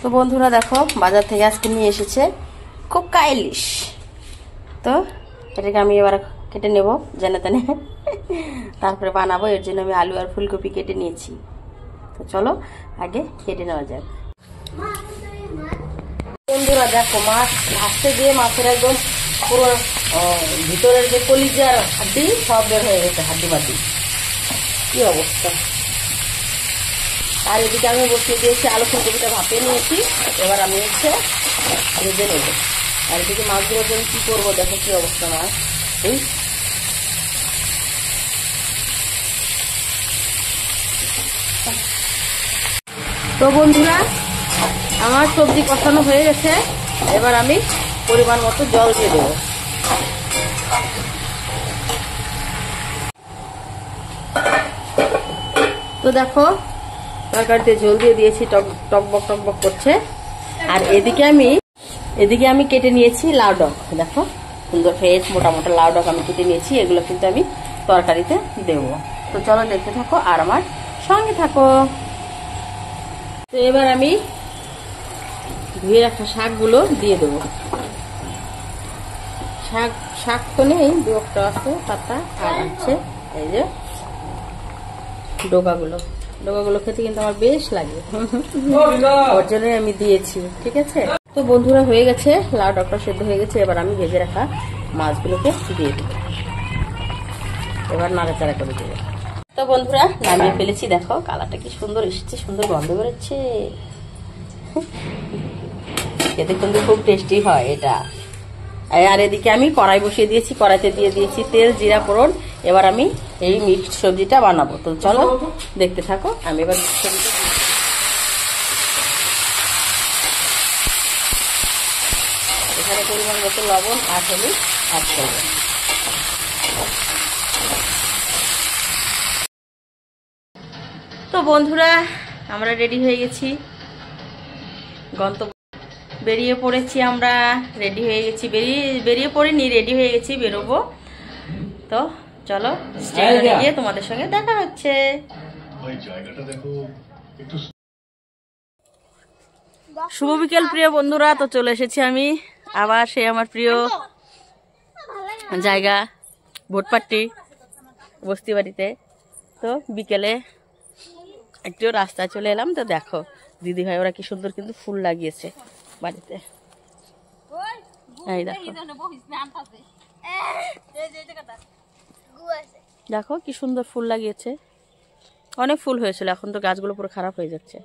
তো বন্ধুরা দেখো বাজার থেকে আজকে নিয়ে এসেছে কোকা ইলিশ। তো এটাকে আমি এবার কেটে নেব জেনে তেনে, তারপরে বানাবো। এর জন্য আমি আলু আর ফুলকপি কেটে নিয়েছি। তো চলো আগে কেটে নেওয়া যাক। বন্ধুরা দেখো মাছ ভাজতে দিয়ে মাছের একদম পুরো ভিতরের যে কলিজার হাড্ডি সব বের হয়ে গেছে, হাড্ডি বাড্ডি, কি অবস্থা। আর এদিকে আমি বসিয়ে দিয়েছি আলু ফুলকপিটা ভাপিয়ে নিয়েছি। এবার আমি ভেজে নেব। আর এদিকে মাছগুলোর জন্য কি করবো দেখো কি অবস্থা মাছ। তো বন্ধুরা আমার সবজি কষানো হয়ে গেছে। এবার আমি পরিমাণ মতো জল দিয়ে দেবো। তো দেখো তরকারিতে জল দিয়ে দিয়েছি, টকবক টকবক করছে। আর এদিকে আমি কেটে নিয়েছি লাউ ডগ। দেখো সুন্দর ফ্রেশ মোটা মোটা লাউ ডগ আমি কেটে নিয়েছি। এগুলো কিন্তু আমি তরকারিতে দেবো। তো চলো দেখতে থাকো আর আমার সঙ্গে থাকো। তো এবার আমি ধুয়ে রাখা শাকগুলো দিয়ে দেবো। শাক তো নেই, দু একটা আছে পাতা, আর আছে এই যে ডোকাগুলো খেতে কিন্তু আমার বেশ লাগে, ওর জন্য আমি দিয়েছি। ঠিক আছে, তো বন্ধুরা হয়ে গেছে, লাউ ডগটা সেদ্ধ হয়ে গেছে। এবার আমি ভেজে রাখা মাছগুলোকে দিয়ে দেবো। এবার নাড়াচাড়া করে দেবো। তো বন্ধুরা নামিয়ে ফেলেছি। দেখো কালারটা কি সুন্দর এসেছে, সুন্দর গন্ধ বেরোচ্ছে। খেতে কিন্তু খুব টেস্টি হয় এটা। আর এদিকে আমি কড়াই বসিয়ে দিয়েছি, কড়াইতে দিয়ে দিয়েছি তেল, জিরা, ফোড়ন। এবার আমি এই মিক্সড সবজিটা বানাবো। তো চলো দেখতে থাকো। আমি এবার সবজিটা এখানে পরিমাণ মতো লবণ আর হলুদ অ্যাড করবো। তো বন্ধুরা আমরা রেডি হয়ে গেছি, গন্তব্য বেরিয়ে পড়েছি। আমরা রেডি হয়ে গেছি, বেরিয়ে পড়িনি, রেডি হয়ে গেছি, বেরোবো। তো চলো স্টেশনে গিয়ে তোমাদের সঙ্গে দেখা হচ্ছে। শুভ বিকেল প্রিয় বন্ধুরা। তো চলে এসেছি আমি আবার সেই আমার প্রিয় জায়গা ভোটপাট্টি বস্তি বাড়িতে। তো বিকেলে একটু রাস্তায় চলে এলাম। তো দেখো দিদি ভাই ওরা কি সুন্দর কিন্তু ফুল লাগিয়েছে বাড়িতে। এই দেখো দেখো কি সুন্দর ফুল লাগিয়েছে। অনেক ফুল হয়েছিল, এখন তো গাছগুলো পুরো খারাপ হয়ে যাচ্ছে।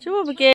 শুভ বিকেল।